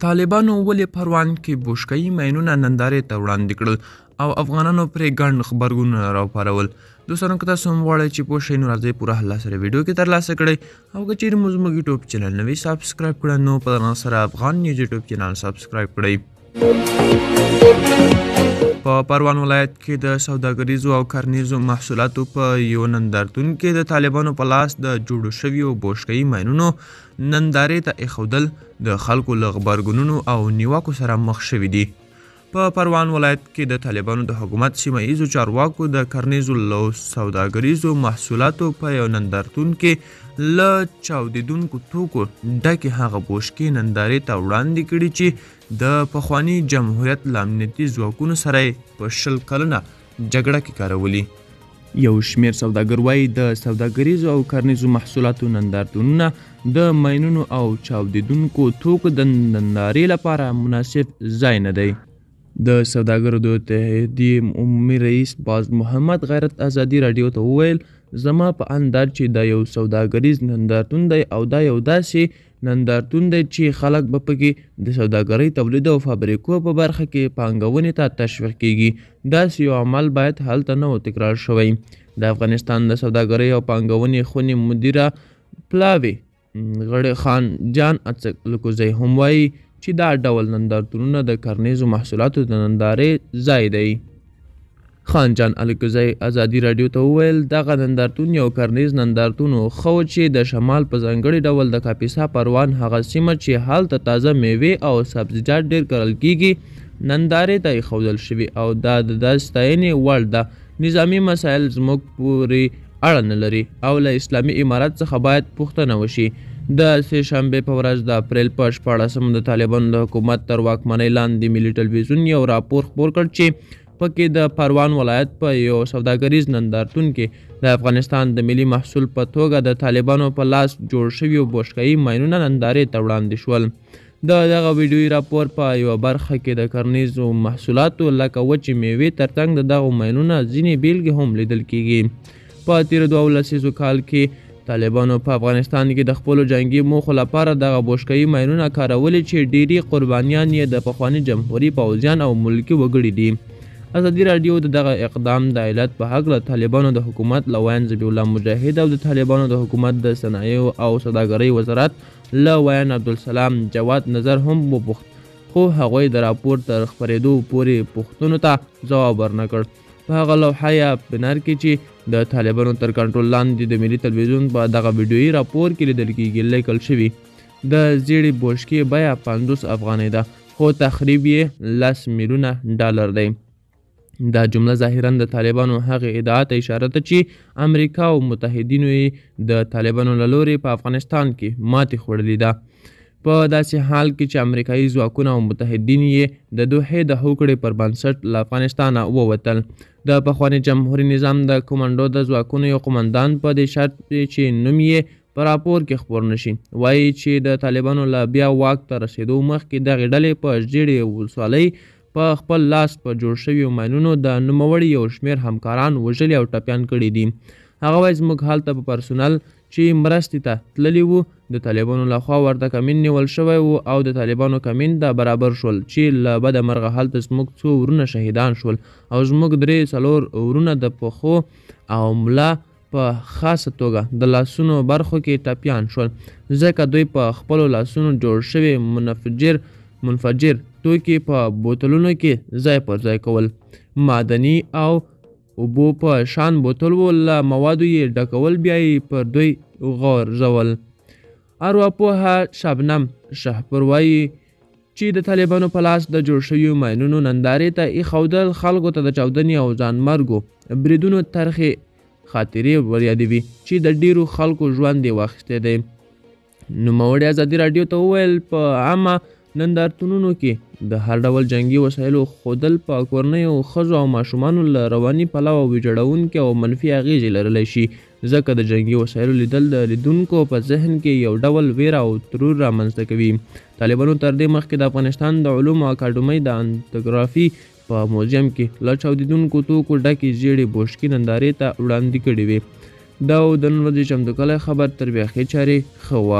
طالبانو ولې پروان کې بوشکایي ماینونه نندارې ته وړاندې کړل او افغانانو پرې ګڼ غبرګونونه راوپارول. دوستانو که تاسو هم غواړئ چې پوه شئ نو راځئ پوره حل سره ویډیو کې ترلاسه کړئ او که چیرې مو زموږ یوټیوب چینل نوی سابسکرایب کړه نو په دغه سره افغان نیوز یوټیوب چینل سابسکرایب کړئ. په پروان ولایت کې د سوداګریزو او کرنیزو محصولاتو په یو نندارتون کې د طالبانو په لاس د جوړو شویو بوشکایي ماینونو نندارې ته ایښودل د خلکو له غبرګونونو او نیوکو سره مخ شوي دي. په پروان ولایت کې د طالبانو د حکومت سیمه ایزو چارواکو د کرنیزو لو سوداګریزو محصولاتو په یو نندارتون کې له چاودیدونکو توکو ډکې هغه بوشکې نندارې ته وړاندې کړي چې د پخواني جمهوریت له امنیتي ځواکونو سره یې په 20 کلنه جګړه کې کارولي. یو شمیر سوداګر وایي د سوداګریزو او کرنیزو محصولاتو نندارتونونه د ماینونو او چاودیدونکو توکو د نندارې لپاره مناسب ځای نه دی. د سوداګرو د اتحادیې عمومي رئیس باز محمد غیرت ازادي راډیو ته وویل زما په انداز چې دا یو سوداګریز نندارتون دی او دا یو داسې نندارتون دی چې خلک به پکې د سوداګرۍ تولید او فابریکو په برخه کې پانګونې ته تشویق کیږي. داسې یو عمل باید هلته نه و تکرار شوی. د افغانستان د سوداګرۍ او پانګونې خونې مدیره پلاوي غړي خان جان اڅکلکوزی هم وایي چې دا ډول نندارتونونه د کرنیزو محصولاتو د نندارې ځای دی. خان جان الکوزی ازادي راډیو ته وویل دغه نندارتون یو کرنیز نندارتون خو چې د شمال په ځانګړي ډول د کاپیسا پروان هغه سیمه چې هلته تازه میوې او سبزیجات ډیر کرل کیږي نندارې ته ایښودل شوي او دا د ستاینې وړ ده. نظامي مسایل زموږ پورې اړه نه لري او له اسلامي امارت څخه باید پوښتنه وشي. د سه شنبې په ورځ د اپریل په 14 د طالبانو د حکومت تر واکمنۍ لاندې ملي ټلویزیون یو راپور خپور کړ چې پکې د پروان ولایت په یو سوداګریز نندارتون کې د افغانستان د ملي محصول په توګه د طالبانو په لاس جوړ شویو بوشکایي ماینونه نندارې ته وړاندې شول. دغه ویډیویي راپور په یوه برخه کې د کرنیزو محصولاتو لکه وچې میوې ترڅنګ د دغو ماینونو ځینې بیلګې هم لیدل کیږي. په تېرو 2 لسیزو کال کې طالبانو په افغانستان کې د خپلو جنگي موخو لپاره دغه بوشکایي ماینونه کارولي چې ډیری قربانیان یې د پخواني جمهوري پوځیان او ملکي وګړي دي. ازادي راډیو د دغه اقدام د علت په هکله طالبانو د حکومت له ویان ذبیح الله مجاهد او د طالبانو د حکومت د صنایعو او سوداګرۍ وزارت له ویان عبدالسلام جواد نظر هم وپوښت خو هغوی د راپور تر خپرېدو پورې پوښتنو ته ځواب ورنه کړ. په هغه لوحه یا بنر کې چې د طالبانو تر کنټرول لاندې د ملي تلویزیون په دغه ویډیویي راپور کې لیدل کیږي لیکل شوي د زیړې بوشکې بیه 50 افغانۍ ده خو تخریب یې 10 میلیونه ډالر دی. دا جمله ظاهرا د طالبانو هغې ادعا ته اشاره ده چې امریکا او متحدینو یې د طالبانو له لورې په افغانستان کې ماتې خوړلې ده. په داسې حال کې چې امریکایي ځواکونه او متحدین یې د دوحې د هوکړې پر بنسټ له افغانستانه ووتل. د پخواني جمهوري نظام د کمانډو د ځواکونو یو قمندان په دې شرط چې نوم یې په راپور کې خپور نشي وایي چې د طالبانو له بیا واک ته رسېدو مخکې دغې ډلې په ژیړې ولسوالۍ په خپل لاس په جوړ شویو ماینونو د نوموړي یو شمېر همکاران وژلي او ټپیان کړي دي. هغه وایي زموږ هلته په پرسونل چې مرستې ته تللي وو د طالبانو لخوا ورته کمین نیول شوی و او د طالبانو کمین د برابر شول چې له بده مرغه هلته زموږ 2 ورونه شهیدان شول او زموږ 3-4 ورونه د پښو او ملا په خاصه توګه د لاسونو برخو کې ټپیان شول ځکه دوی په خپلو لاسونو جوړ شوي منفجر توکي په بوتلونو کې ځای پر ځای کول. معدني او اوبو په شان بوتل و له موادو یې ډکول بیا یې پر دوی غورځول. ارواپوهه شبنم شهپور وایي چې د طالبانو په لاس د جوړ شویو ماینونو نندارې ته ایښودل خلکو ته د چاودنې او ځانمرګو بریدونو ترخې خاطرې وریادوي چې د ډیرو خلکو ژوند یې واخیستی دی. نوموړي ازادي راډیو ته وویل په عامه نندارتونونو کې د هر ډول جنگي وسایلو ښودل په کورنیو ښځو او ماشومانو له رواني پلوه ویجاړونکې او منفي اغیزې لرلی شي ځکه د جنگي وسایلو لیدل د لیدونکو په ذهن کې یو ډول ویره او ترور رامنځته کوي. طالبانو تر دې مخکې د افغانستان د علومو اکاډمۍ د انتګرافي په موزیم کې له چاودیدونکو توکو ډکې ژیړې بوشکې نندارې ته وړاندې کړې وې. دا و د نن ورځې چمتو کلی خبر تر بیاخې چارې ښه وه.